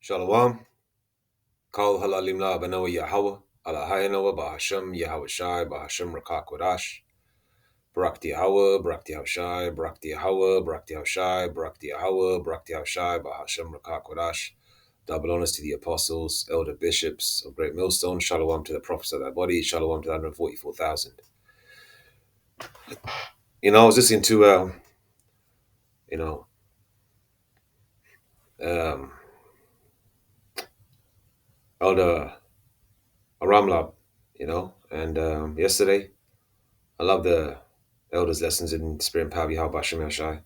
Shalom. Kal halalim la banawa Yahweh. Ala hayanawa bahasham Yahweh Shai bahasham Rakak Wadash. Brakti Yahweh, Brakti Yahshai, Brakti Yahweh, Brakti Yahshai, Brakti Yahweh, Brakti Yahshai, Bahasham Rakak Wadash. Double honors to the apostles, elder bishops of Great Millstone. Shalom to the prophets of that body. Shalom to the 144,000. I was listening to, you know, um, Elder Aramlab, and yesterday I love the elders' lessons in Spirit and Power of Yahweh Hashem Yahshai.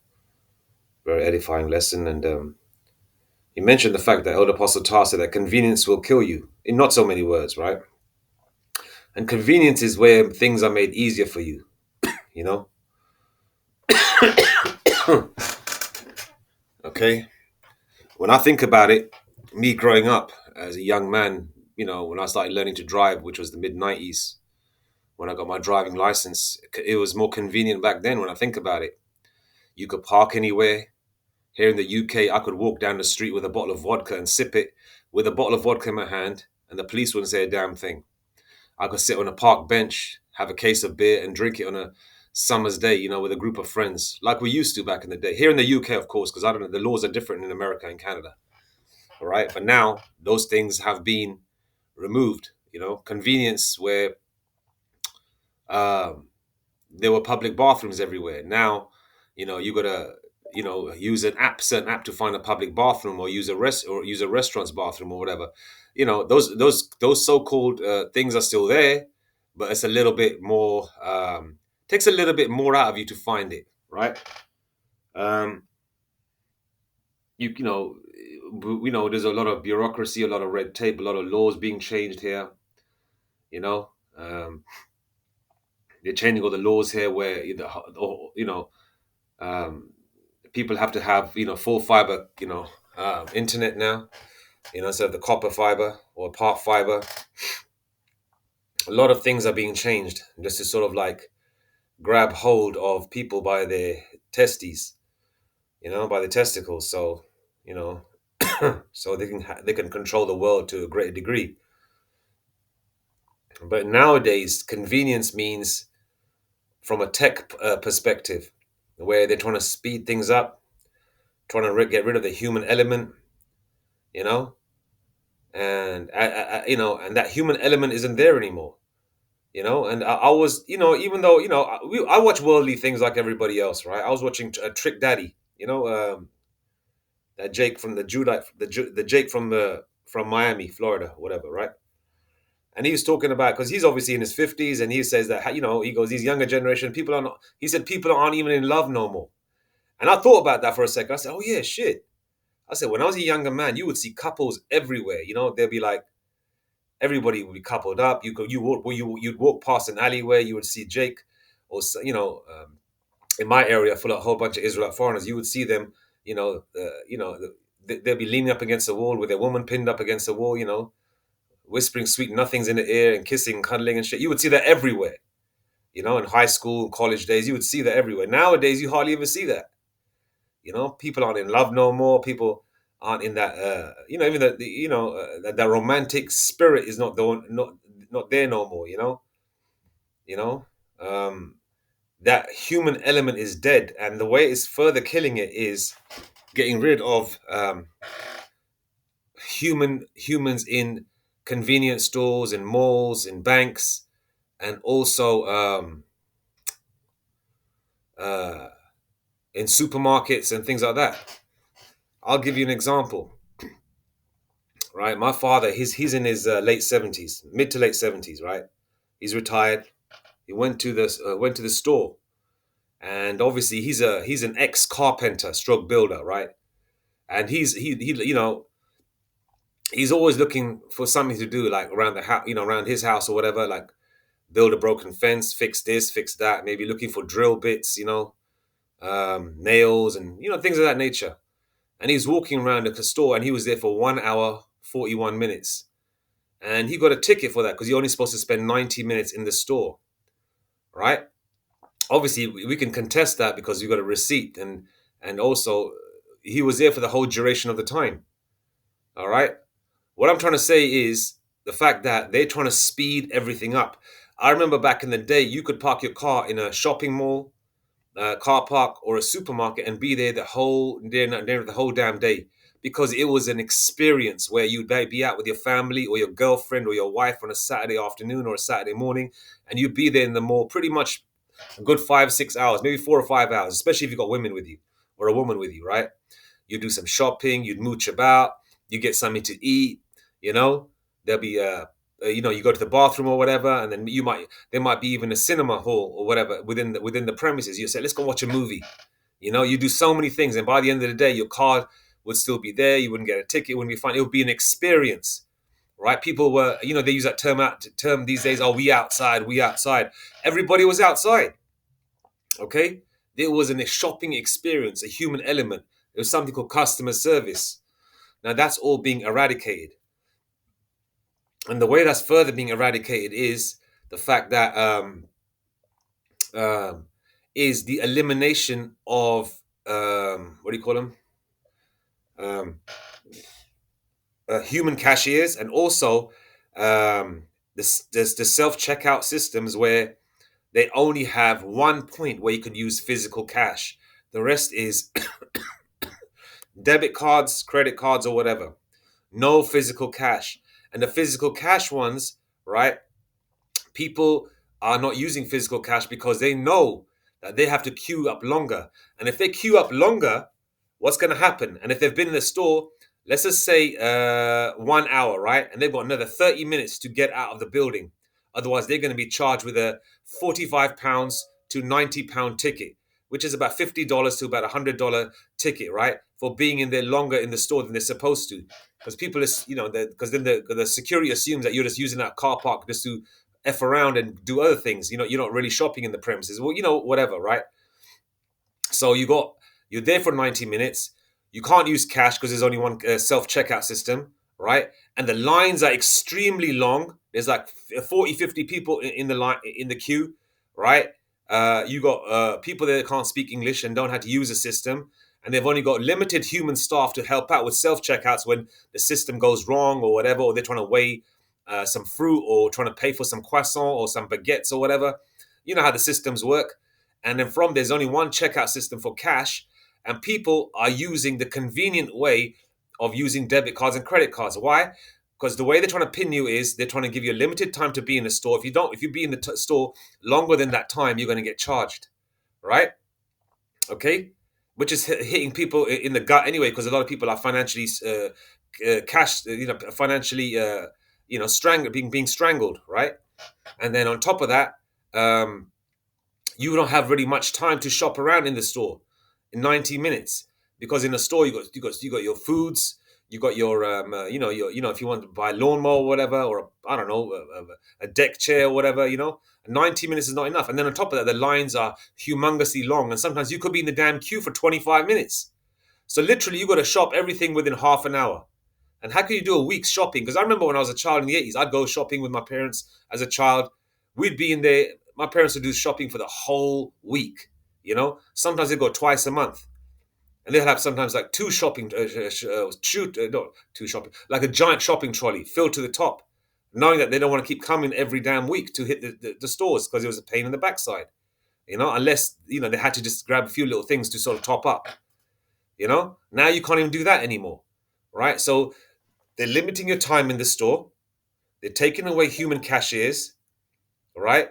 Very edifying lesson. And he mentioned the fact that Elder Apostle Tar said that convenience will kill you, in not so many words, right? And convenience is where things are made easier for you, you know? Okay? When I think about it, me growing up as a young man, when I started learning to drive, which was the mid-90s, when I got my driving license, it was more convenient back then when I think about it. You could park anywhere. Here in the UK, I could walk down the street with a bottle of vodka and sip it with a bottle of vodka in my hand, and the police wouldn't say a damn thing. I could sit on a park bench, have a case of beer, and drink it on a summer's day, with a group of friends, like we used to back in the day. Here in the UK, of course, because I don't know, the laws are different in America and Canada. All right. But now those things have been removed, convenience where there were public bathrooms everywhere. Now, you gotta, use certain app to find a public bathroom, or use a restaurant's bathroom, or whatever. Those so-called things are still there, but it's a little bit more takes a little bit more out of you to find it, right? Um, there's a lot of bureaucracy, a lot of red tape, a lot of laws being changed here. You know, um, they're changing all the laws here where um, people have to have full fiber internet now, instead of the copper fiber or part fiber. A lot of things are being changed just to sort of like grab hold of people by their testes, by the testicles. So you know, so they can control the world to a greater degree. But nowadays, convenience means from a tech perspective, where they're trying to speed things up, trying to get rid of the human element, you know, and and that human element isn't there anymore, And I was, even though I watch worldly things like everybody else, right? I was watching Trick Daddy, that Jake from the Jake from Miami, Florida, whatever, right? And he was talking about, because he's obviously in his 50s, and he says that he goes, these younger generation people are not. He said people aren't even in love no more. And I thought about that for a second. I said, oh yeah, shit. I said, when I was a younger man, you would see couples everywhere. They'd be like, everybody would be coupled up. You'd walk past an alleyway, you would see Jake, or in my area, full of a whole bunch of Israelite foreigners. You would see them, they'd be leaning up against the wall with their woman pinned up against the wall, whispering sweet nothings in the ear and kissing, cuddling and shit. You would see that everywhere. In high school, college days, you would see that everywhere. Nowadays, you hardly ever see that. People aren't in love no more. People aren't in that. Even that romantic spirit is not there no more. You know, that human element is dead, and the way it's further killing it is getting rid of humans in convenience stores, in malls, in banks, and also in supermarkets and things like that. I'll give you an example. Right, my father, he's in his late 70s, mid to late 70s. Right, he's retired. He went to the store, and obviously he's an ex carpenter, stroke builder, right? And he's always looking for something to do, like around the house, around his house or whatever, like build a broken fence, fix this, fix that, maybe looking for drill bits, nails and things of that nature. And he's walking around the store, and he was there for 1 hour 41 minutes, and he got a ticket for that because you're only supposed to spend 90 minutes in the store, right? Obviously we can contest that because we got a receipt, and also he was there for the whole duration of the time. All right. What I'm trying to say is the fact that they're trying to speed everything up. I remember back in the day, you could park your car in a shopping mall, car park, or a supermarket and be there the whole damn day, because it was an experience where you'd be out with your family or your girlfriend or your wife on a Saturday afternoon or a Saturday morning, and you'd be there in the mall pretty much a good 5 6 hours, maybe 4 or 5 hours, especially if you've got women with you or a woman with you, right? You do some shopping, you'd mooch about, you get something to eat, you know. There'll be you go to the bathroom or whatever, and then there might be even a cinema hall or whatever within the premises. You say, let's go watch a movie. You know, you do so many things, and by the end of the day, your car would still be there. You wouldn't get a ticket, it wouldn't be fun. It would be an experience, right? People were, they use that term these days. Oh, we outside, we outside. Everybody was outside. Okay, there was a shopping experience, a human element. There was something called customer service. Now that's all being eradicated, and the way that's further being eradicated is the fact that um, is the elimination of what do you call them? Um, Human cashiers, and also the self checkout systems where they only have one point where you can use physical cash. The rest is debit cards, credit cards, or whatever. No physical cash. And the physical cash ones, right? People are not using physical cash because they know that they have to queue up longer. And if they queue up longer, what's going to happen? And if they've been in the store, let's just say 1 hour, right? And they've got another 30 minutes to get out of the building. Otherwise, they're going to be charged with a £45 to £90 ticket, which is about $50 to about $100 ticket, right? For being in there longer in the store than they're supposed to. Because people, because then the security assumes that you're just using that car park just to F around and do other things. You're not really shopping in the premises. Well, whatever, right? So you're there for 90 minutes. You can't use cash because there's only one self checkout system, right? And the lines are extremely long. There's like 40, 50 people in the line in the queue, right? You got people that can't speak English and don't have to use a system, and they've only got limited human staff to help out with self checkouts when the system goes wrong or whatever, or they're trying to weigh some fruit or trying to pay for some croissant or some baguettes or whatever. You know how the systems work. And then there's only one checkout system for cash, and people are using the convenient way of using debit cards and credit cards. Why? Because the way they're trying to pin you is they're trying to give you a limited time to be in the store. If you be in the store longer than that time, you're going to get charged, right? Okay, which is hitting people in the gut anyway, because a lot of people are financially cash, financially, strangled, being strangled, right? And then on top of that, um, you don't have really much time to shop around in the store in 90 minutes, because in the store you got your foods, you got your if you want to buy a lawnmower or whatever, or I don't know, a deck chair or whatever, 90 minutes is not enough. And then on top of that, the lines are humongously long, and sometimes you could be in the damn queue for 25 minutes. So literally you got to shop everything within half an hour. And how can you do a week's shopping? Because I remember when I was a child in the 80s, I'd go shopping with my parents as a child. We'd be in there. My parents would do shopping for the whole week. Sometimes they go twice a month, and they'll have sometimes like two shopping, no, two shopping, like a giant shopping trolley filled to the top, knowing that they don't want to keep coming every damn week to hit the stores because it was a pain in the backside. Unless they had to just grab a few little things to sort of top up. Now you can't even do that anymore, right? So they're limiting your time in the store. They're taking away human cashiers, right?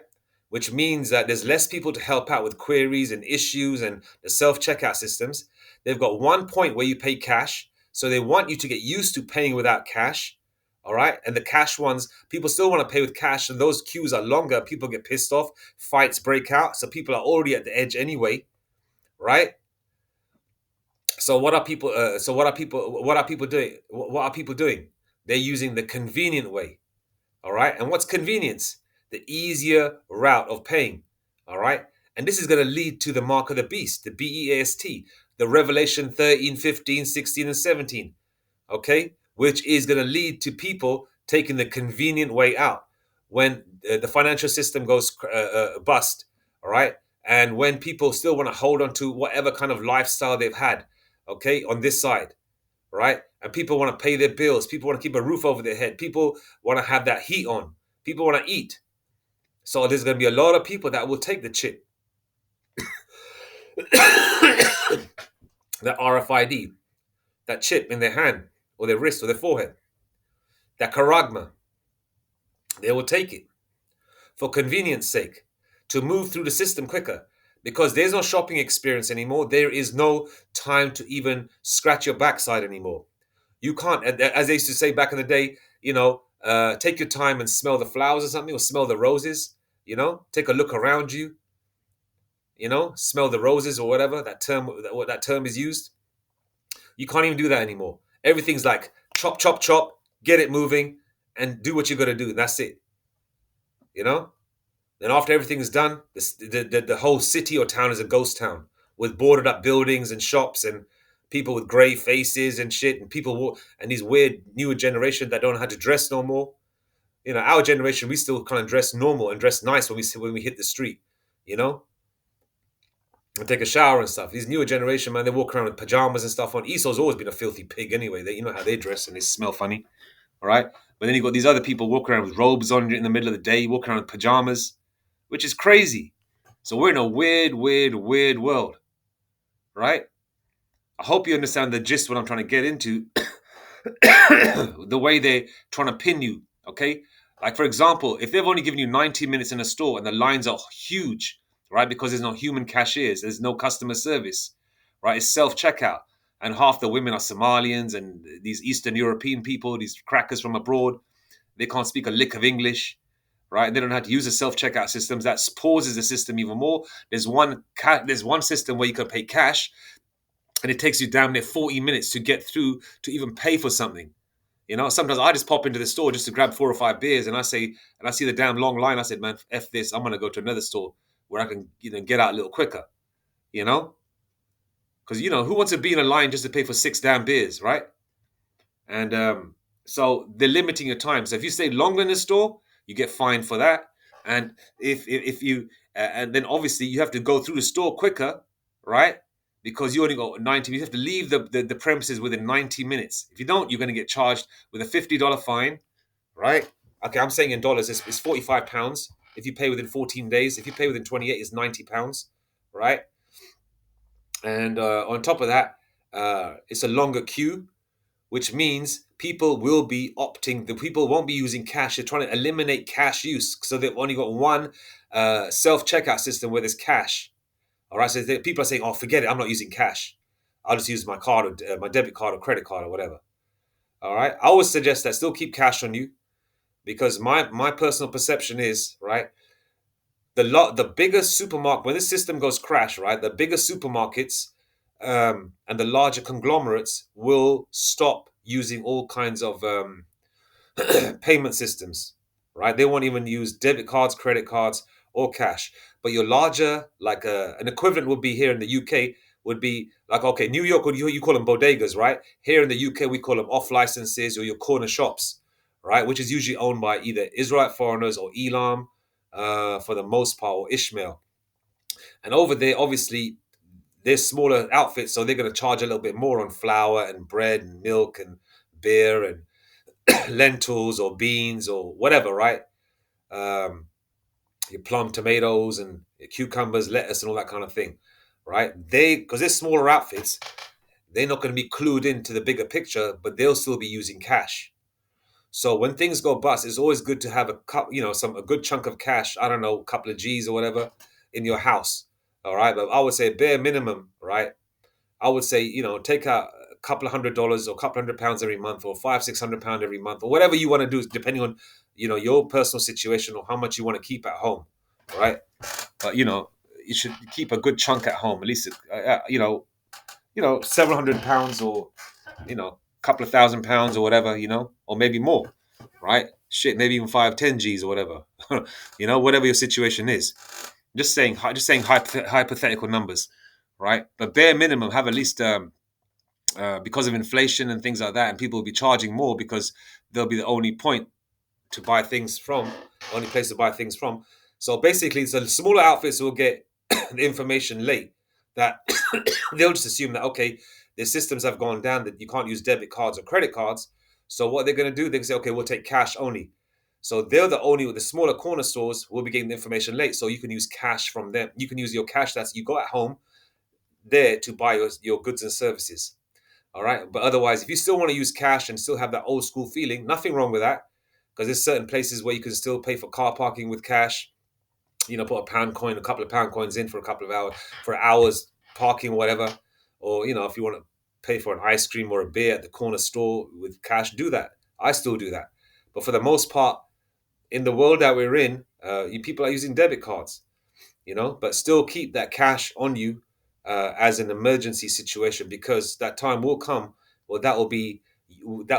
Which means that there's less people to help out with queries and issues and the self-checkout systems. They've got one point where you pay cash. So they want you to get used to paying without cash. All right. And the cash ones, people still want to pay with cash. And those queues are longer. People get pissed off. Fights break out. So people are already at the edge anyway. Right. So what are people? What are people doing? What are people doing? They're using the convenient way. All right. And what's convenience? The easier route of paying. All right. And this is going to lead to the mark of the beast, the BEAST, the Revelation 13, 15, 16, and 17. Okay. Which is going to lead to people taking the convenient way out when the financial system goes bust. All right. And when people still want to hold on to whatever kind of lifestyle they've had, okay, on this side, right? And people want to pay their bills. People want to keep a roof over their head. People want to have that heat on. People want to eat. So there's going to be a lot of people that will take the chip, that RFID, that chip in their hand or their wrist or their forehead, that charagma. They will take it for convenience sake, to move through the system quicker, because there's no shopping experience anymore. There is no time to even scratch your backside anymore. You can't, as they used to say back in the day, take your time and smell the flowers or something, or smell the roses. Take a look around you. Smell the roses or whatever that term is used. You can't even do that anymore. Everything's like chop, chop, chop, get it moving, and do what you got to do. That's it. You know. Then after everything is done, the whole city or town is a ghost town with boarded up buildings and shops and people with grey faces and shit, and and these weird newer generation that don't know how to dress no more. Our generation, we still kind of dress normal and dress nice when we hit the street, you know, and take a shower and stuff. These newer generation, man, they walk around with pajamas and stuff on. Esau's always been a filthy pig anyway. You know how they dress and they smell funny, all right? But then you got these other people walking around with robes on in the middle of the day, walking around with pajamas, which is crazy. So we're in a weird, weird, weird world, right? I hope you understand the gist what I'm trying to get into. The way they're trying to pin you, okay? Like, for example, if they've only given you 90 minutes in a store and the lines are huge, right? Because there's no human cashiers, there's no customer service, right? It's self-checkout. And half the women are Somalians and these Eastern European people, these crackers from abroad. They can't speak a lick of English, right? They don't know how to use the self-checkout systems. That pauses the system even more. There's one system where you can pay cash, and it takes you damn near 40 minutes to get through to even pay for something. Sometimes I just pop into the store just to grab 4 or 5 beers, and I see the damn long line. I said, man, F this. I'm gonna go to another store where I can get out a little quicker. Because who wants to be in a line just to pay for 6 damn beers, right? And so they're limiting your time. So if you stay longer in the store, you get fined for that. And if you and then obviously you have to go through the store quicker, right? Because you only got 90. You have to leave the premises within 90 minutes. If you don't, you're going to get charged with a $50 fine, right? Okay, I'm saying in dollars, it's £45 if you pay within 14 days. If you pay within 28, it's £90, right? And on top of that, it's a longer queue, which means people will be opting. The people won't be using cash. They're trying to eliminate cash use, so they've only got one self-checkout system where there's cash. All right, so people are saying, "Oh, forget it. I'm not using cash. I'll just use my card or my debit card or credit card or whatever." All right, I would suggest that still keep cash on you, because my personal perception is, right, the bigger supermarket, when this system goes crash, right, the bigger supermarkets and the larger conglomerates will stop using all kinds of payment systems, right? They won't even use debit cards, credit cards, or cash. But your larger, like an equivalent would be here in the UK, would be like, okay, New York, you call them bodegas, right? Here in the UK, we call them off licenses or your corner shops, right? Which is usually owned by either Israelite foreigners or Elam, for the most part, or Ishmael. And over there, obviously, they're smaller outfits, so they're going to charge a little bit more on flour and bread and milk and beer and lentils or beans or whatever, right? Um, your plum tomatoes and your cucumbers, lettuce, and all that kind of thing, right? Because they're smaller outfits, they're not going to be clued into the bigger picture, but they'll still be using cash. So when things go bust, it's always good to have a good chunk of cash. I don't know, a couple of G's or whatever in your house. All right, but I would say bare minimum, right? I would say, take out a couple of $100 or a couple £100 every month, or £500-600 every month, or whatever you want to do, depending on, your personal situation or how much you want to keep at home, right? But you should keep a good chunk at home, at least, several £100, or a couple of £1,000 or whatever, or maybe more, right? Shit, maybe even 5-10 G's or whatever, whatever your situation is. Just saying hypothetical numbers, right? But bare minimum, have at least because of inflation and things like that, and people will be charging more because they'll be the only point to buy things from, only place to buy things from. So basically, so the smaller outfits will get the information late. That they'll just assume that, okay, their systems have gone down that you can't use debit cards or credit cards. So what they're going to do, they can say, okay, we'll take cash only. So they're the only, the smaller corner stores will be getting the information late. So you can use cash from them. You can use your cash that's you got at home there to buy your goods and services. All right. But otherwise, if you still want to use cash and still have that old school feeling, nothing wrong with that. Because there's certain places where you can still pay for car parking with cash. Put a pound coin, a couple of pound coins in for a couple of hours, for hours parking, whatever. Or, if you want to pay for an ice cream or a beer at the corner store with cash, do that. I still do that. But for the most part, in the world that we're in, people are using debit cards, but still keep that cash on you as an emergency situation, because that time will come. Well, that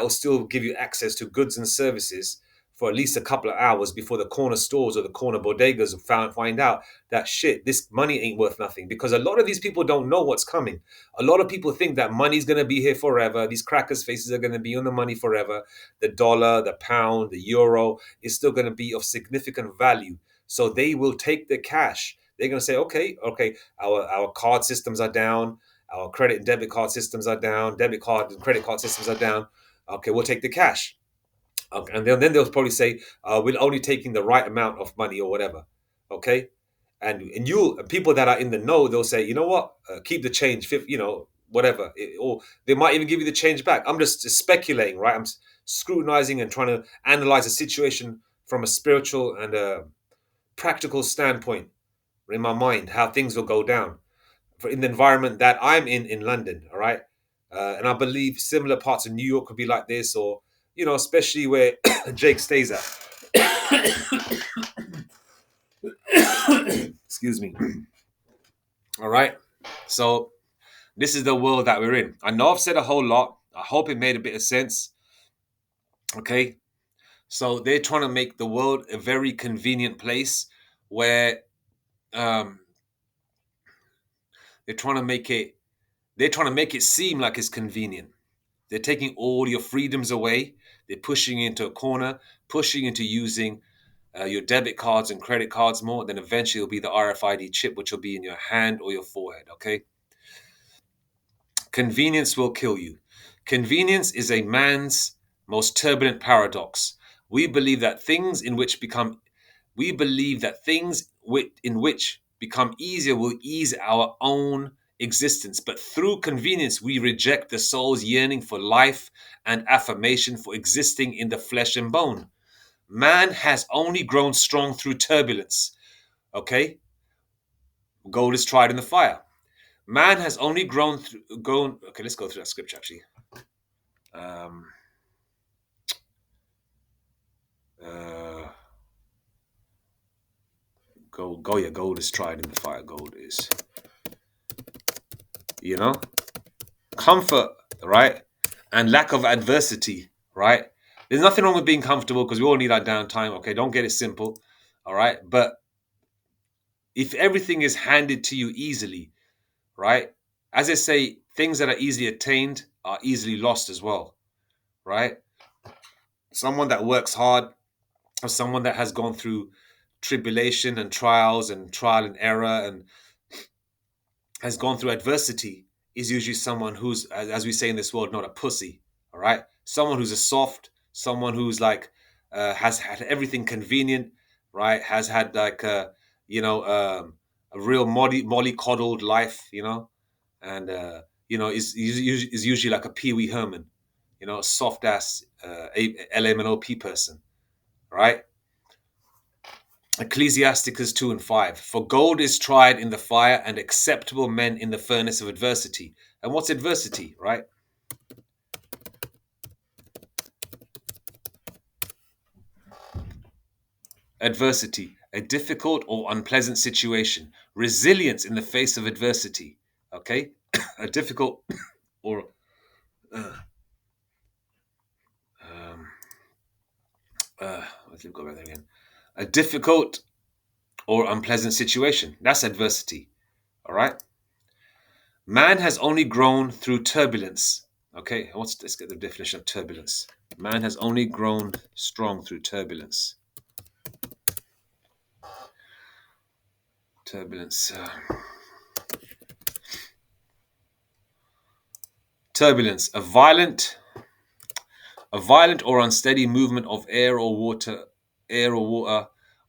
will still give you access to goods and services for at least a couple of hours before the corner stores or the corner bodegas find out that shit, this money ain't worth nothing, because a lot of these people don't know what's coming. A lot of people think that money's going to be here forever. These crackers' faces are going to be on the money forever. The dollar, the pound, the euro is still going to be of significant value. So they will take the cash. They're going to say, okay, our card systems are down. Our credit and debit card systems are down. Debit card and credit card systems are down. Okay, we'll take the cash. Okay, and then they'll probably say, we're only taking the right amount of money or whatever. Okay, and people that are in the know, they'll say, you know what, keep the change, whatever, or they might even give you the change back. I'm just speculating, right? I'm scrutinizing and trying to analyze a situation from a spiritual and a practical standpoint in my mind, how things will go down in the environment that I'm in London. All right. And I believe similar parts of New York could be like this, or, especially where Jake stays at. Excuse me. All right. So this is the world that we're in. I know I've said a whole lot. I hope it made a bit of sense. Okay. So they're trying to make the world a very convenient place where um, they're trying to make it seem like it's convenient. They're taking all your freedoms away. They're pushing you into a corner, pushing you into using your debit cards and credit cards more. Then eventually it'll be the RFID chip, which will be in your hand or your forehead. Okay. Convenience will kill you. Convenience is a man's most turbulent paradox. We believe that things in which become we believe that things in which become easier will ease our own existence. But through convenience, we reject the soul's yearning for life and affirmation for existing in the flesh and bone. Man has only grown strong through turbulence. Okay? Gold is tried in the fire. Man has only grown. Okay, let's go through that scripture actually. Um, uh, gold is tried in the fire. Gold is, comfort, right? And lack of adversity, right? There's nothing wrong with being comfortable, because we all need our downtime. Okay, don't get it simple, all right? But if everything is handed to you easily, right? As I say, things that are easily attained are easily lost as well, right? Someone that works hard, or someone that has gone through tribulation and trials and trial and error and has gone through adversity is usually someone who's, as we say in this world, not a pussy. All right, someone who's a soft, someone who's like has had everything convenient, right? Has had like a real mollycoddled life, and is usually like a Pee Wee Herman, a soft ass LMNOP person, right? Ecclesiasticus 2 and 5. For gold is tried in the fire, and acceptable men in the furnace of adversity. And what's adversity, right? Adversity, a difficult or unpleasant situation. Resilience in the face of adversity. Okay? A difficult or um, let's go back there again. A difficult or unpleasant situation. That's adversity. All right? Man has only grown through turbulence. Okay, let's get the definition of turbulence. Man has only grown strong through turbulence. Turbulence. Turbulence, a violent or unsteady movement of air or water,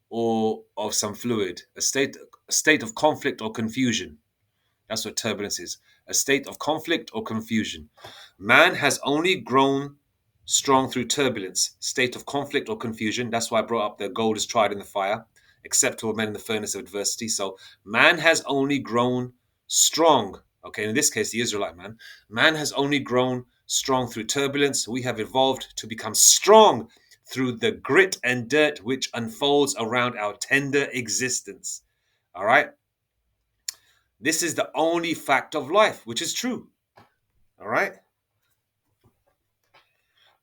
or of some fluid, a state of conflict or confusion. That's what turbulence is. A state of conflict or confusion. Man has only grown strong through turbulence, state of conflict or confusion. That's why I brought up the gold is tried in the fire, acceptable men in the furnace of adversity. So man has only grown strong. Okay, in this case, the Israelite man. Man has only grown strong through turbulence. We have evolved to become strong through the grit and dirt which unfolds around our tender existence. All right? This is the only fact of life, which is true. All right?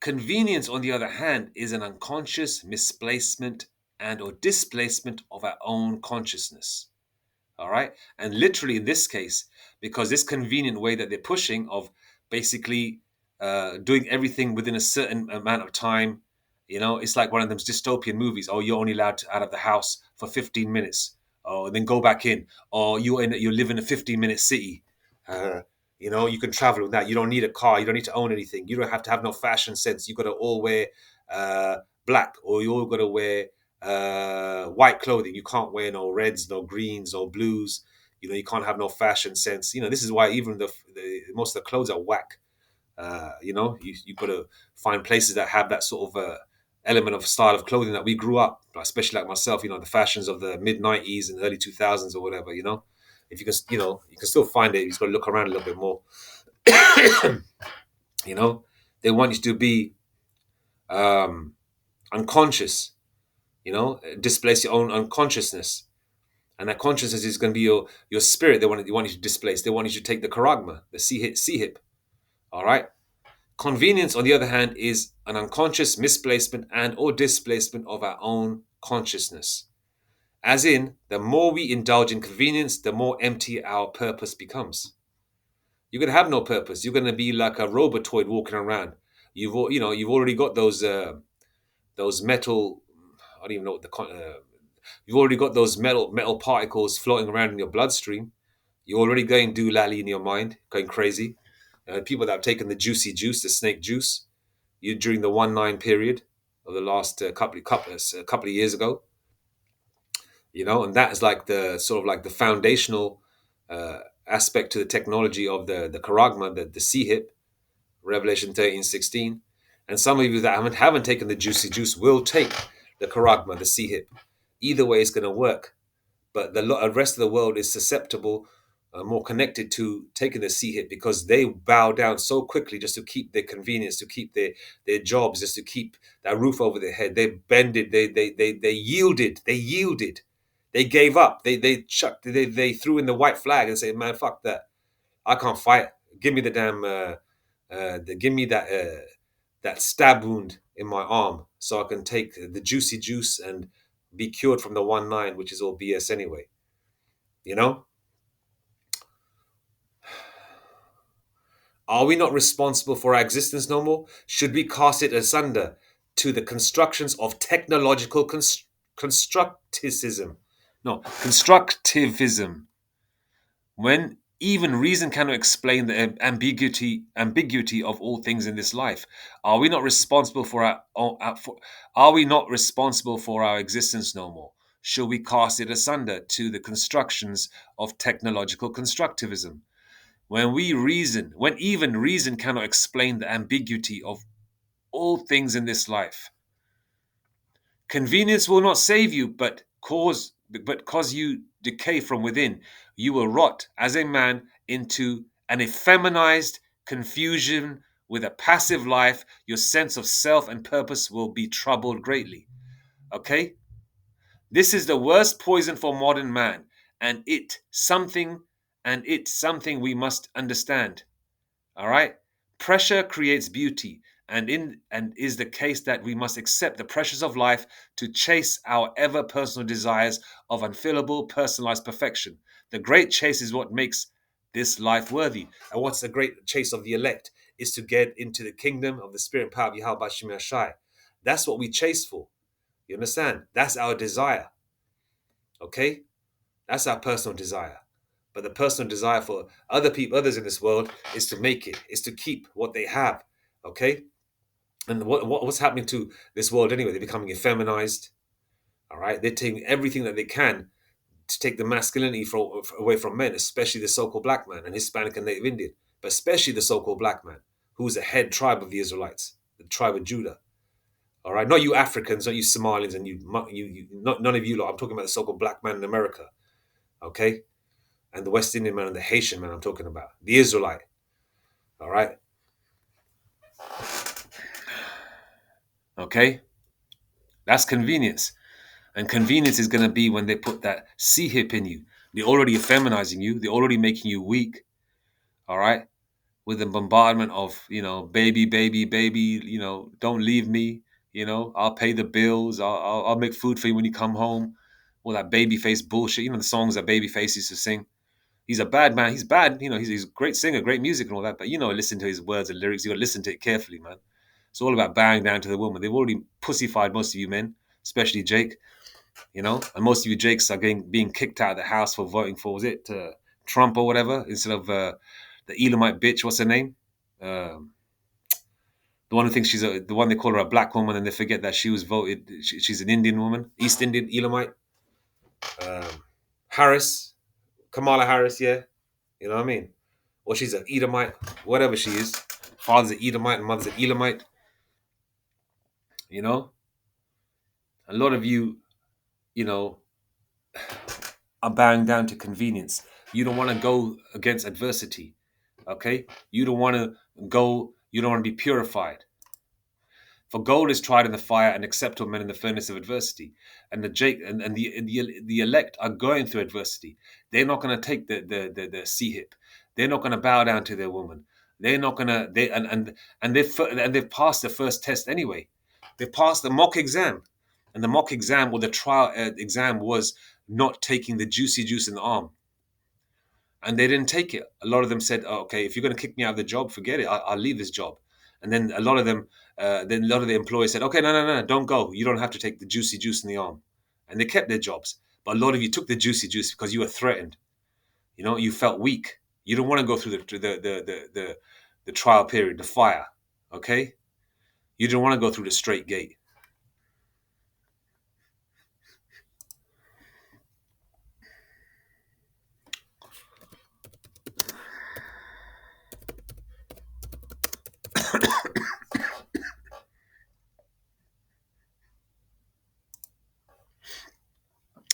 Convenience, on the other hand, is an unconscious misplacement and or displacement of our own consciousness. All right? And literally in this case, because this convenient way that they're pushing of basically doing everything within a certain amount of time, it's like one of those dystopian movies. Oh, you're only allowed out of the house for 15 minutes. Oh, then go back in. Or you live in a 15-minute city. Uh, you can travel with that. You don't need a car. You don't need to own anything. You don't have to have no fashion sense. You got to all wear uh, black, or you all got to wear white clothing. You can't wear no reds, no greens, no blues. You can't have no fashion sense. This is why even the most of the clothes are whack. You got to find places that have that sort of element of style of clothing that we grew up, especially like myself. The fashions of the mid 90s and early 2000s or whatever. If you can, you can still find it. You just got to look around a little bit more. you know, they want you to be unconscious. Displace your own unconsciousness. And that consciousness is going to be your spirit. They want you to displace. They want you to take the charagma, the C hip. All right. Convenience, on the other hand, is an unconscious misplacement and or displacement of our own consciousness. As in, the more we indulge in convenience, the more empty our purpose becomes. You're going to have no purpose. You're going to be like a robotoid walking around. You've already got those metal. I don't even know what you've already got those metal particles floating around in your bloodstream. You're already going doolally in your mind, going crazy. People that have taken the juicy juice, the snake juice, during the 1-9 period of the last couple of years ago, and that is like the sort of like the foundational aspect to the technology of the charagma, the C hip, Revelation 13:16. And some of you that haven't taken the juicy juice will take the charagma, the C hip. Either way, it's going to work. But the rest of the world is susceptible, more connected to taking the C hit, because they bow down so quickly just to keep their convenience, to keep their jobs, just to keep that roof over their head. They bended, they yielded, they gave up, they chucked, they threw in the white flag and said, "Man, fuck that, I can't fight. Give me the damn, give me that stab wound in my arm, so I can take the juicy juice and be cured from the 1-9, which is all BS anyway." You know, are we not responsible for our existence no more? Should we cast it asunder to the constructions of technological constructivism? No, constructivism. When even reason cannot explain the ambiguity of all things in this life, are we not responsible for are we not responsible for our existence no more? Should we cast it asunder to the constructions of technological constructivism? When even reason cannot explain the ambiguity of all things in this life. Convenience will not save you, but cause you decay from within. You will rot as a man into an effeminized confusion with a passive life. Your sense of self and purpose will be troubled greatly. Okay? This is the worst poison for modern man, and it's something we must understand. All right? Pressure creates beauty, and is the case that we must accept the pressures of life to chase our ever personal desires of unfillable, personalized perfection. The great chase is what makes this life worthy. And what's the great chase of the elect is to get into the kingdom of the spirit and power of Yahweh Bashim Yashai. That's what we chase for. You understand? That's our desire. Okay? That's our personal desire. But the personal desire for other people, others in this world, is to make it, is to keep what they have. Okay, and what's happening to this world anyway? They're becoming effeminized. All right, they're taking everything that they can to take the masculinity away from men, especially the so-called black man and Hispanic and Native Indian, but especially the so-called black man, who's the head tribe of the Israelites, the tribe of Judah. All right, not you Africans, not you Somalians, and not none of you lot. I'm talking about the so-called black man in America, okay, and the West Indian man and the Haitian man. I'm talking about the Israelite. All right, okay, that's convenience, and convenience is going to be when they put that C hip in you. They're already effeminizing you. They're already making you weak. All right, with the bombardment of, baby, baby, baby, don't leave me, I'll pay the bills, I'll make food for you when you come home, all that baby face bullshit, the songs that Babyface used to sing. He's a bad man. He's bad, he's a great singer, great music and all that, but listen to his words and lyrics. You got to listen to it carefully, man. It's all about bowing down to the woman. They've already pussified most of you men, especially Jake, and most of you Jakes are being kicked out of the house for voting for, was it Trump or whatever, instead of the Elamite bitch, what's her name? Um, the one who thinks the one they call her a black woman, and they forget that she was voted. She's an Indian woman, East Indian Elamite. Harris, Kamala Harris, yeah, you know what I mean. Or she's an Edomite, whatever she is. Father's an Edomite and mother's an Elamite. You know, a lot of you, you know, are bowing down to convenience. You don't want to go against adversity. Okay, you don't want to go. You don't want to be purified. For gold is tried in the fire, and acceptable men in the furnace of adversity. And the elect are going through adversity. They're not going to take the sea hip. They're not going to bow down to their woman. They're not going to. They've passed the first test anyway. They passed the mock exam, and the mock exam or the trial exam was not taking the juicy juice in the arm, and they didn't take it. A lot of them said, oh, "Okay, if you're going to kick me out of the job, forget it. I'll leave this job." And then a lot of them, then a lot of the employers said, "Okay, no, don't go. You don't have to take the juicy juice in the arm," and they kept their jobs. But a lot of you took the juicy juice because you were threatened. You felt weak. You don't want to go through the trial period, the fire. Okay, you don't want to go through the straight gate.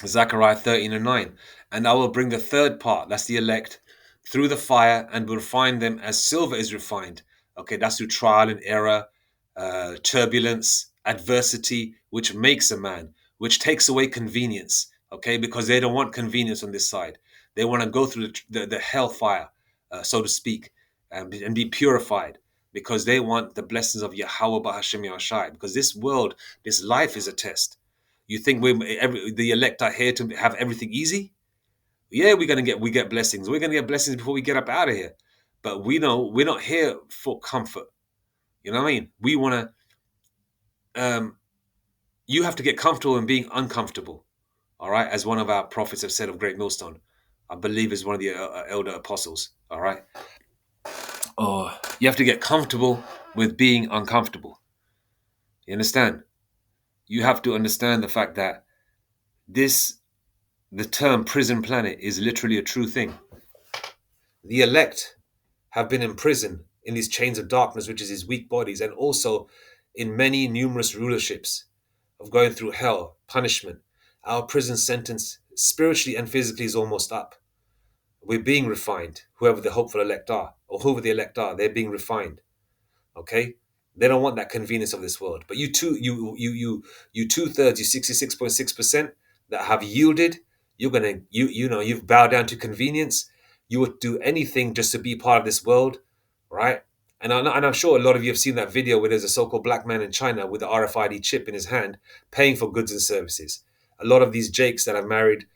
Zechariah 13:9. And I will bring the third part, that's the elect, through the fire and will refine them as silver is refined. Okay, that's through trial and error, turbulence, adversity, which makes a man, which takes away convenience. Okay, because they don't want convenience on this side. They want to go through the hellfire, so to speak, and be purified because they want the blessings of Yahweh Bahashem Yahshai. Because this world, this life is a test. You think the elect are here to have everything easy? Yeah, we get blessings. We're gonna get blessings before we get up out of here. But we know we're not here for comfort. You know what I mean? We want to. You have to get comfortable in being uncomfortable. All right, as one of our prophets have said of Great Millstone, I believe is one of the elder apostles. All right. Oh, you have to get comfortable with being uncomfortable. You understand? You have to understand the fact that the term prison planet is literally a true thing. The elect have been in prison in these chains of darkness, which is his weak bodies, and also in many numerous rulerships of going through hell, punishment. Our prison sentence, spiritually and physically, is almost up. We're being refined, whoever the hopeful elect are, or whoever the elect are, they're being refined. Okay? They don't want that convenience of this world. But you 2/3, you 66.6% that have yielded, you've bowed down to convenience. You would do anything just to be part of this world, right? And I'm sure a lot of you have seen that video where there's a so-called black man in China with the RFID chip in his hand, paying for goods and services. A lot of these jakes that are married,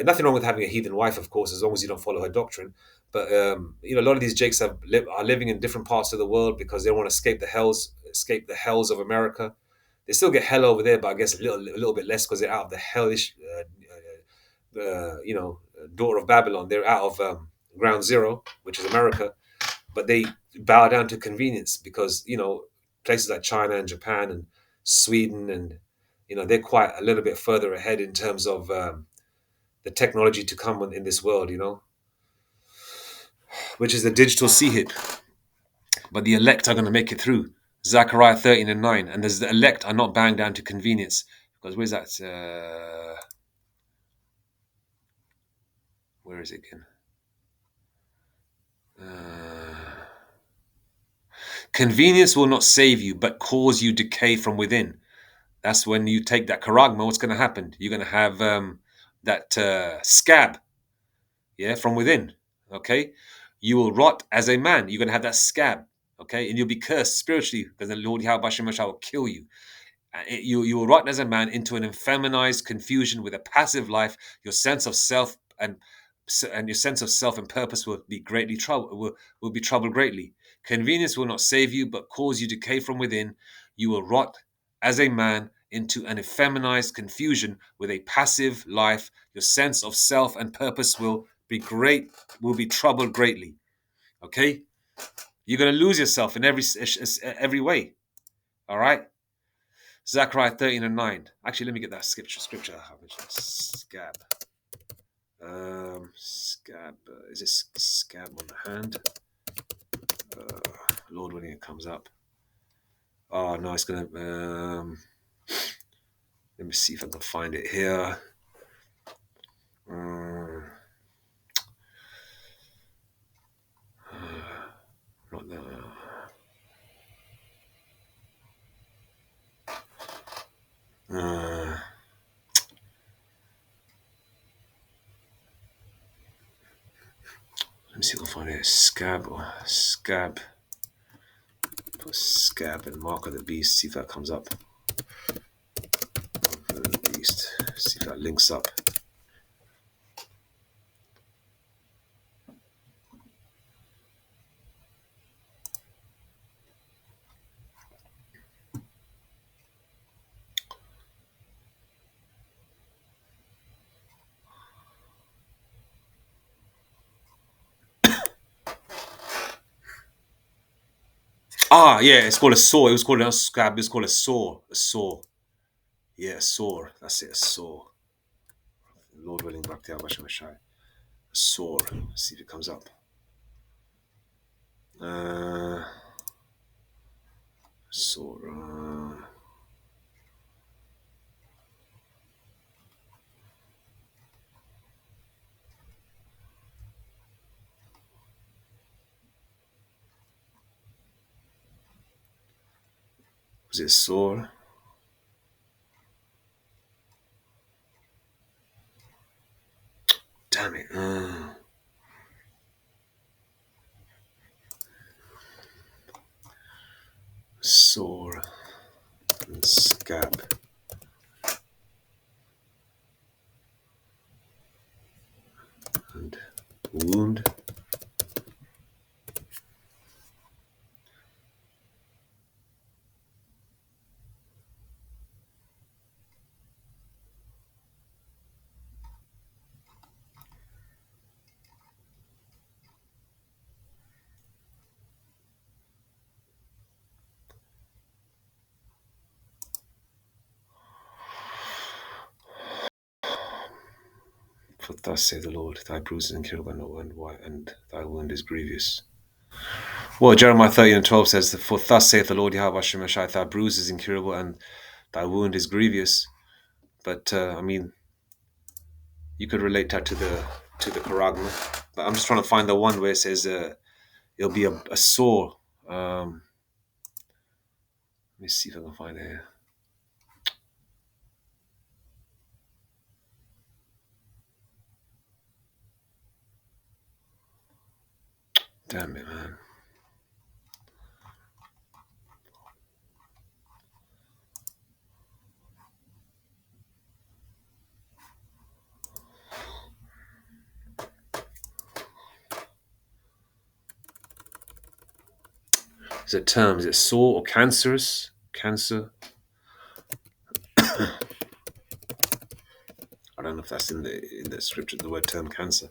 nothing wrong with having a heathen wife, of course, as long as you don't follow her doctrine. But a lot of these jakes are living in different parts of the world because they want to escape the hells of America. They still get hell over there, but I guess a little bit less because they're out of the hellish, daughter of Babylon. They're out of ground zero, which is America, but they bow down to convenience because places like China and Japan and Sweden and they're quite a little bit further ahead in terms of the technology to come in this world, which is the digital sea hit. But the elect are going to make it through. Zechariah 13 and 9. And the elect are not bowing down to convenience. Because where's that? Where is it again? Convenience will not save you, but cause you decay from within. That's when you take that charagma, what's going to happen? You're going to have that scab, yeah, from within, okay? You will rot as a man. You're going to have that scab, okay? And you'll be cursed spiritually because the Lord Yahweh Shemashah will kill you. You will rot as a man into an effeminized confusion with a passive life. Your sense of self and your sense of self and purpose will be greatly troubled. Will be troubled greatly. Convenience will not save you, but cause you decay from within. You will rot as a man into an effeminized confusion with a passive life. Your sense of self and purpose will be troubled greatly. Okay, you're going to lose yourself in every way. All right. Zechariah 13 and 9. Actually, let me get that scripture. Scab. Scab. Is this scab on the hand? Lord willing, it comes up. Oh, no, it's going to... let me see if I can find it here. Not that. Let me see if I can find it. Scab. Put scab and mark of the beast. See if that comes up. Mark of the beast. See if that links up. Ah, yeah, it's called a saw. It was called a scab. It's called a saw. A saw. Yeah, a saw. That's it, a saw. Lord willing, back there, a saw. Let's see if it comes up. Saw. Was it saw? Damn it. Saw. And scab. And wound. For thus saith the Lord, thy bruises and incurable and thy wound is grievous. Well, Jeremiah 30 and 12 says, for thus saith the Lord Yahweh Shemashai, thy bruise is incurable and thy wound is grievous. But I mean, you could relate that to the charagma. But I'm just trying to find the one where it says it'll be a sore. Let me see if I can find it here. Damn it, man. Is it term? Is it sore or cancerous? Cancer? I don't don't know if that's in the scripture, the word term cancer.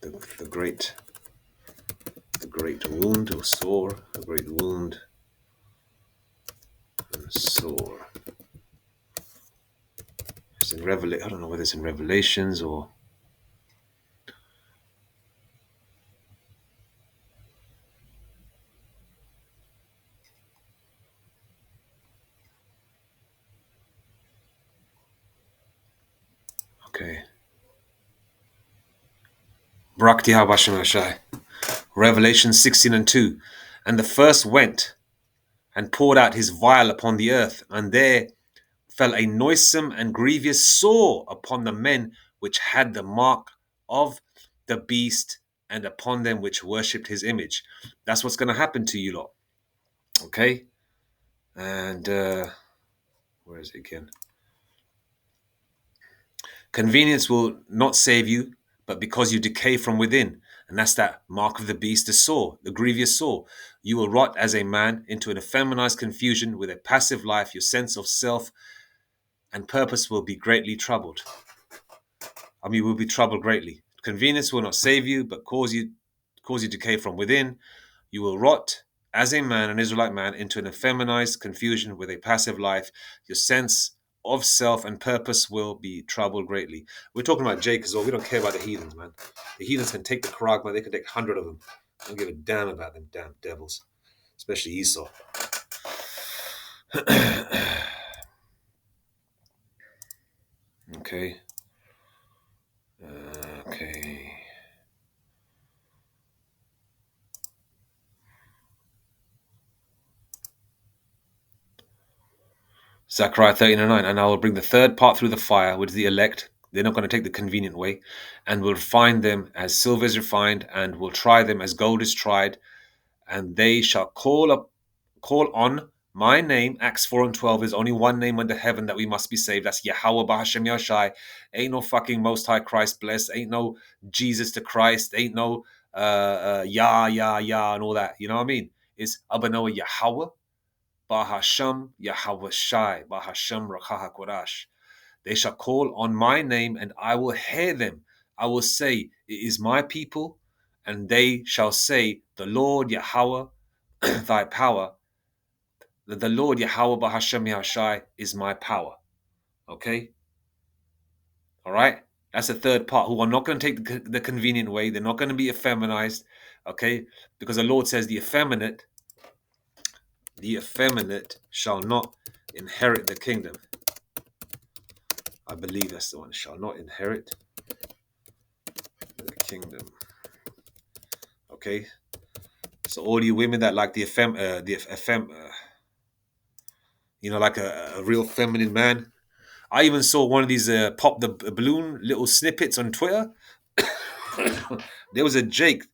The, the great the great wound or sore, the great wound and sore. It's in I don't know whether it's in Revelations or okay. Brakti Habashimashai. Revelation 16:2. And the first went and poured out his vial upon the earth, and there fell a noisome and grievous sore upon the men which had the mark of the beast and upon them which worshipped his image. That's what's going to happen to you lot. Okay? And where is it again? Convenience will not save you, but because you decay from within. And that's that mark of the beast, the sore, the grievous sore. You will rot as a man into an effeminized confusion with a passive life. Your sense of self and purpose will be greatly troubled. Will be troubled greatly. Convenience will not save you, but cause you decay from within. You will rot as a man, an Israelite man, into an effeminized confusion with a passive life. Your sense of self and purpose will be troubled greatly. We're talking about Jake as well. We don't care about the heathens, man. The heathens can take the Quran, man. They can take 100 of them. I don't give a damn about them damn devils, especially Esau. Okay. Okay. Zechariah 13:9, and I will bring the third part through the fire, which is the elect. They're not going to take the convenient way, and will refine them as silver is refined, and will try them as gold is tried, and they shall call on my name. Acts 4:12 is only one name under heaven that we must be saved. That's Yahweh Bahashem Yashai. Ain't no fucking Most High Christ bless. Ain't no Jesus to Christ. Ain't no Yah, and all that. You know what I mean? It's Abanoah Yahweh. Bahasham Yahweh Shai, Bahasham Rakaha Korash. They shall call on my name, and I will hear them. I will say, it is my people, and they shall say, the Lord Yahweh, thy power. The Lord Yahweh Bahasham Yahshai is my power. Okay? All right? That's the third part, who are not going to take the convenient way. They're not going to be effeminized. Okay? Because the Lord says the effeminate shall not inherit the kingdom. I believe that's the one. Shall not inherit the kingdom. Okay, so all you women that like like a real feminine man. I even saw one of these pop the balloon little snippets on Twitter. There was a Jake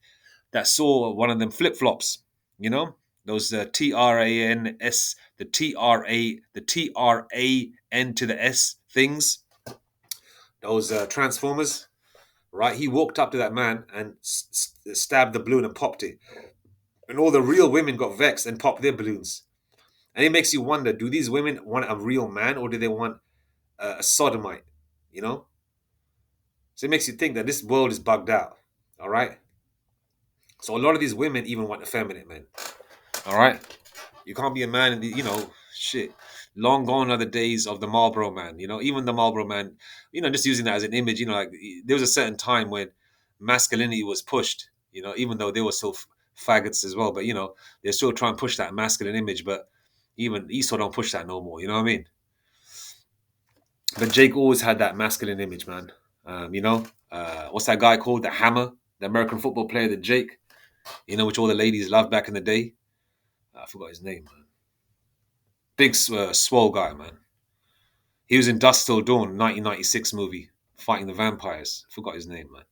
that saw one of them flip flops. You know those TRANS, the TRAN to the S things. Those transformers. Right, he walked up to that man and stabbed the balloon and popped it. And all the real women got vexed and popped their balloons. And it makes you wonder, do these women want a real man or do they want a sodomite? You know? So it makes you think that this world is bugged out. All right? So a lot of these women even want effeminate men. All right? You can't be a man in the, shit. Long gone are the days of the Marlboro man. Even the Marlboro man, just using that as an image, like there was a certain time when masculinity was pushed, even though they were still faggots as well. But, they're still trying to push that masculine image. But even Esau don't push that no more. You know what I mean? But Jake always had that masculine image, man. What's that guy called? The Hammer, the American football player, the Jake, which all the ladies loved back in the day. I forgot his name, man. Big swole guy, man. He was in Dust Till Dawn, 1996 movie, fighting the vampires. Forgot his name, man.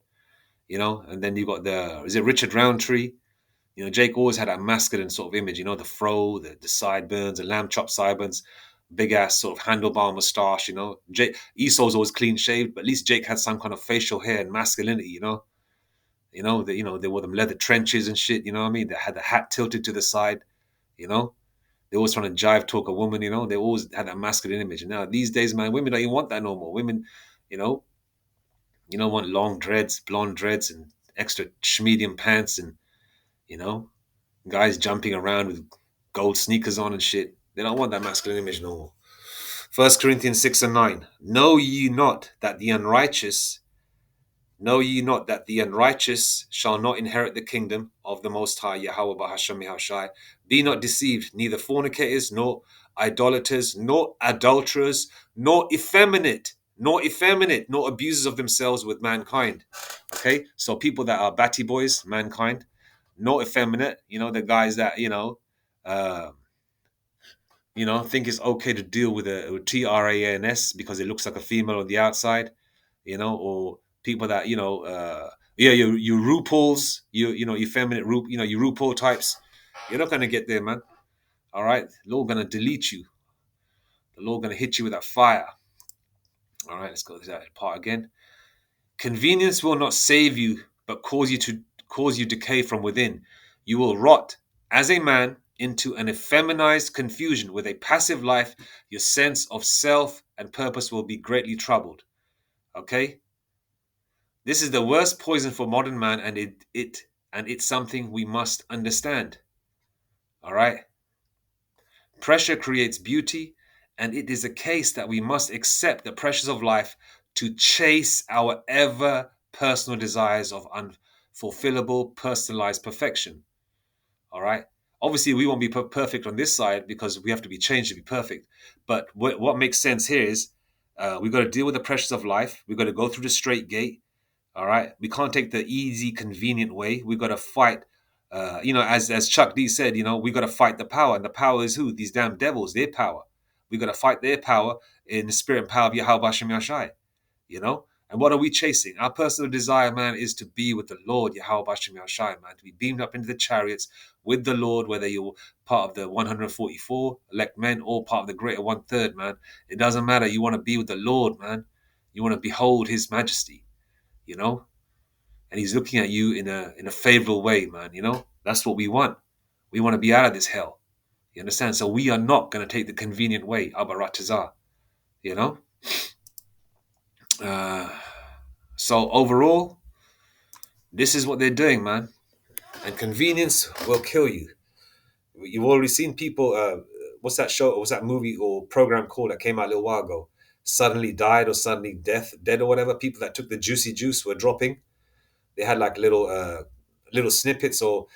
And then you got is it Richard Roundtree? Jake always had that masculine sort of image, the fro, the sideburns, the lamb chop sideburns, big ass sort of handlebar mustache, Jake Esau's always clean shaved, but at least Jake had some kind of facial hair and masculinity, they wore them leather trenches and shit, you know what I mean? They had the hat tilted to the side, you know. They always trying to jive talk a woman, They always had that masculine image. And now these days, man, women don't even want that no more. Women, you know, want long dreads, blonde dreads, and extra medium pants, and you know, guys jumping around with gold sneakers on and shit. They don't want that masculine image no more. 1 Corinthians 6:9. Know ye not that the unrighteous Know ye not that the unrighteous shall not inherit the kingdom of the Most High Yahweh Bahasham Yahushai? Be not deceived, neither fornicators, nor idolaters, nor adulterers, nor abusers of themselves with mankind. Okay, so people that are batty boys, mankind, nor effeminate, the guys that uh, think it's okay to deal with a trans because it looks like a female on the outside, or people that yeah, you RuPauls, you feminine you RuPaul types. You're not gonna get there, man. All right, the Lord gonna delete you. The Lord gonna hit you with that fire. All right, let's go to that part again. Convenience will not save you, but cause you decay from within. You will rot as a man into an effeminized confusion with a passive life. Your sense of self and purpose will be greatly troubled. Okay, this is the worst poison for modern man, and it's something we must understand. All right, pressure creates beauty, and it is a case that we must accept the pressures of life to chase our ever personal desires of unfulfillable, personalized perfection. All right. Obviously, we won't be perfect on this side because we have to be changed to be perfect. But what makes sense here is we've got to deal with the pressures of life. We've got to go through the straight gate. All right. We can't take the easy, convenient way. We've got to fight. As Chuck D said, we got to fight the power. And the power is who? These damn devils, their power. We got to fight their power in the spirit and power of Yahweh Hashem Yashai, you know? And what are we chasing? Our personal desire, man, is to be with the Lord, Yahweh Hashem Yashai, man, to be beamed up into the chariots with the Lord, whether you're part of the 144 elect men or part of the greater one third, man. It doesn't matter. You want to be with the Lord, man. You want to behold his majesty, you know? And he's looking at you in a favorable way, man. That's what we want. We want to be out of this hell. You understand? So we are not going to take the convenient way, Abaratazar. You know. So overall, this is what they're doing, man. And convenience will kill you. You've already seen people. What's that show? What's that movie or program called that came out a little while ago? Suddenly died or suddenly dead or whatever. People that took the juicy juice were dropping. They had like little snippets, or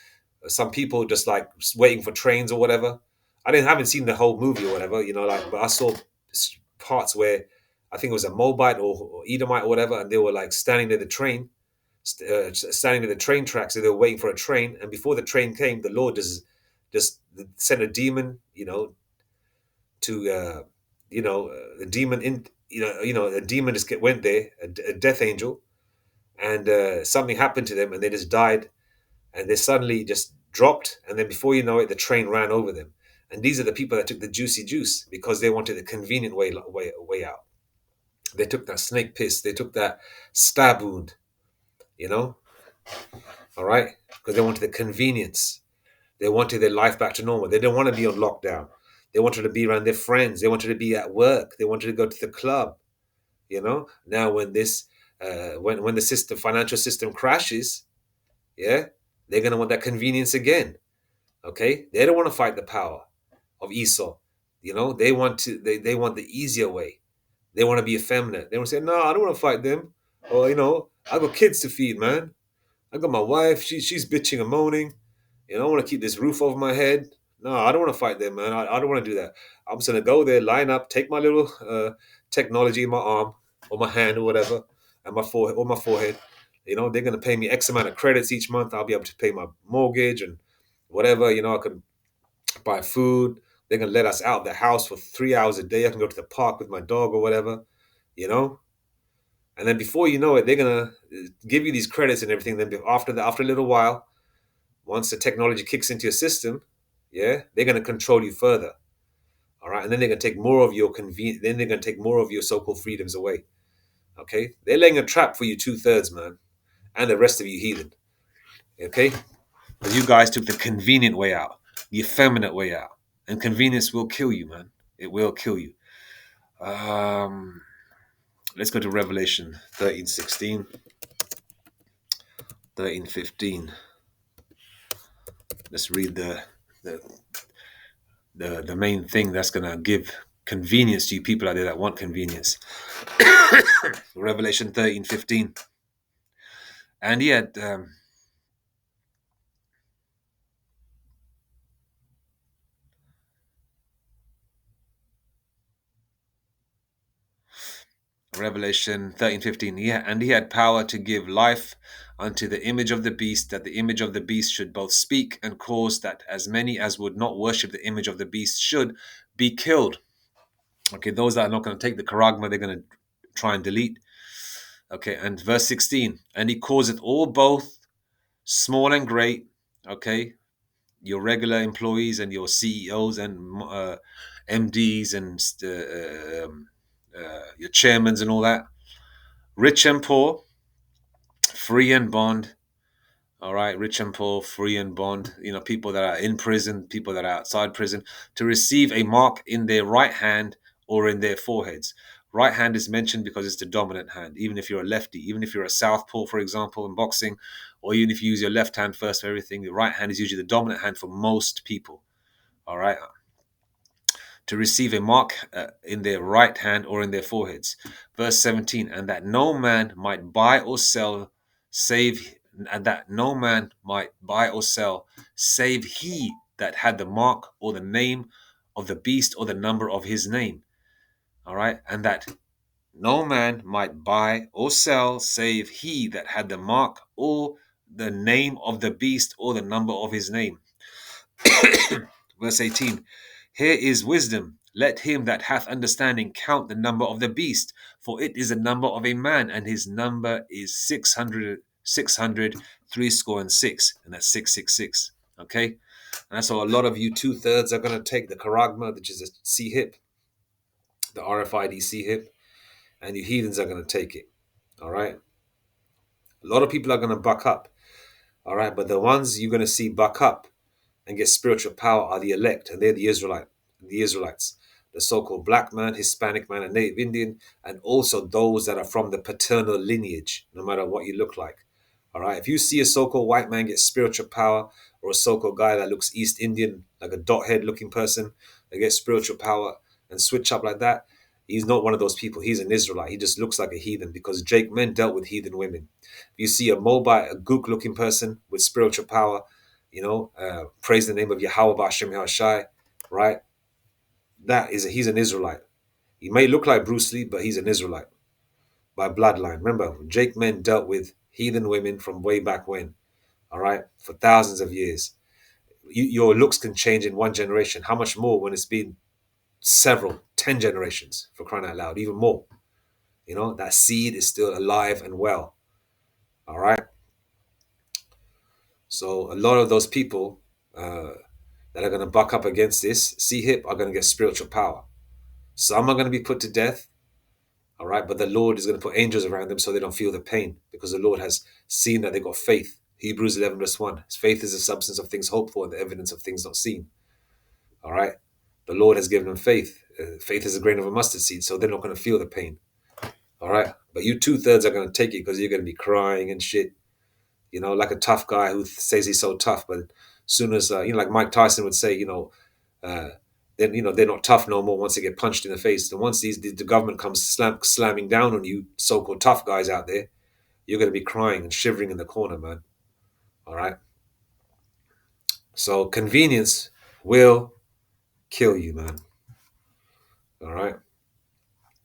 some people just like waiting for trains or whatever. Haven't seen the whole movie or whatever, but I saw parts where I think it was a Moabite or Edomite or whatever, and they were like standing near the train, standing near the train tracks, so they were waiting for a train. And before the train came, the Lord just sent a demon, to the demon in a demon just went there, a death angel, and something happened to them, and they just died, and they suddenly just dropped, and then before you know it, the train ran over them. And these are the people that took the juicy juice because they wanted the convenient way out. They took that snake piss, they took that stab wound, you know, all right, because they wanted the convenience. They wanted their life back to normal. They didn't want to be on lockdown. They wanted to be around their friends. They wanted to be at work. They wanted to go to the club. Now when when the financial system crashes, yeah, they're gonna want that convenience again. Okay, they don't want to fight the power of Esau. They want they want the easier way. They want to be effeminate. They want to say, no, I don't want to fight them. Or I got kids to feed, man. I got my wife. She's bitching and moaning. I want to keep this roof over my head. No, I don't want to fight them, man. I don't want to do that. I'm just gonna go there, line up, take my little technology in my arm or my hand or whatever, and my forehead. They're gonna pay me X amount of credits each month. I'll be able to pay my mortgage and whatever. I can buy food. They're gonna let us out of the house for 3 hours a day. I can go to the park with my dog or whatever, you know. And then before you know it, they're gonna give you these credits and everything. Then after a little while, once the technology kicks into your system, yeah, they're gonna control you further. All right, and then they're gonna take more of your Then they're gonna take more of your so-called freedoms away. Okay, they're laying a trap for you 2/3, man, and the rest of you heathen. Okay, but you guys took the convenient way out, the effeminate way out, and convenience will kill you, man. It will kill you. Um, let's go to Revelation 13:16, 13:15. Let's read the the main thing that's gonna give convenience to you people out there that want convenience. Revelation 13:15. And yet, Revelation 13:15. Yeah, and he had power to give life unto the image of the beast, that the image of the beast should both speak and cause that as many as would not worship the image of the beast should be killed. Okay, those that are not going to take the charagma, they're going to try and delete. Okay, and verse 16, and he causeth all both small and great, okay, your regular employees and your CEOs and MDs and your chairmans and all that, rich and poor, free and bond. All right, rich and poor, free and bond. You know, people that are in prison, people that are outside prison, to receive a mark in their right hand or in their foreheads. Right hand is mentioned because it's the dominant hand. Even if you're a lefty, even if you're a southpaw, for example, in boxing, or even if you use your left hand first for everything, the right hand is usually the dominant hand for most people. All right, to receive a mark in their right hand or in their foreheads. Verse 17, and that no man might buy or sell save and that no man might buy or sell save he that had the mark or the name of the beast or the number of his name. All right, and that no man might buy or sell save he that had the mark or the name of the beast or the number of his name. Verse 18, here is wisdom. Let him that hath understanding count the number of the beast, for it is the number of a man, and his number is 600, 3 score and 6, and that's 666. Okay? And that's how a lot of you 2/3 are going to take the charagma, which is a C hip, the RFID C hip, and you heathens are going to take it. All right? A lot of people are going to buck up. All right? But the ones you're going to see buck up and get spiritual power are the elect, and they're the Israelites, the so-called black man, Hispanic man, and Native Indian, and also those that are from the paternal lineage, no matter what you look like. All right, if you see a so-called white man get spiritual power, or a so-called guy that looks East Indian, like a dot head looking person, that gets spiritual power and switch up like that, he's not one of those people. He's an Israelite. He just looks like a heathen because Jake men dealt with heathen women. If you see a Moabite, a Gook looking person with spiritual power, praise the name of Yahweh Ba'ashem Yahushai, right? He's an Israelite. He may look like Bruce Lee, but he's an Israelite by bloodline. Remember, Jake men dealt with heathen women from way back when, all right, for thousands of years. Your looks can change in one generation. How much more when it's been several, 10 generations, for crying out loud, even more. You know, that seed is still alive and well, all right? So a lot of those people that are going to buck up against this C-hip are going to get spiritual power. Some are going to be put to death, all right, but the Lord is going to put angels around them so they don't feel the pain because the Lord has seen that they got faith. Hebrews 11 verse 1. Faith is the substance of things hoped for and the evidence of things not seen. All right. The Lord has given them faith. Faith is a grain of a mustard seed, so they're not going to feel the pain. All right. But you 2/3 are going to take it because you're going to be crying and shit. You know, like a tough guy who says he's so tough, but as soon as, like Mike Tyson would say, uh, then they're not tough no more once they get punched in the face. And once the government comes slamming down on you, so-called tough guys out there, you're going to be crying and shivering in the corner, man. All right. So convenience will kill you, man. All right.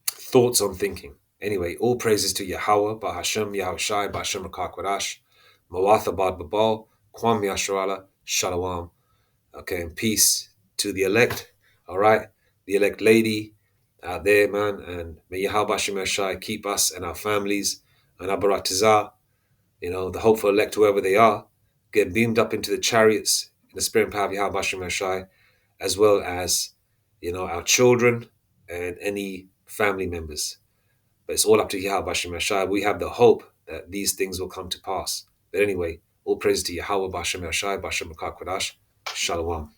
Thoughts on thinking. Anyway, all praises to Yahweh, Bahashem, Yahushai, Bahashem Rakakwadash, Mawatha Bad Babal, Kwam Yasharala, Shalom. Okay, and peace to the elect. All right, the elect lady out there, man, and may Yahweh Hashem Shai keep us and our families and our baratizah, the hopeful elect, whoever they are, get beamed up into the chariots in the spirit and power of Yahweh Hashem Shai, as well as, our children and any family members. But it's all up to Yahweh Hashem Shai. We have the hope that these things will come to pass. But anyway, all praise to Yahweh Hashem Shai, Bashem Kodash. Shalom.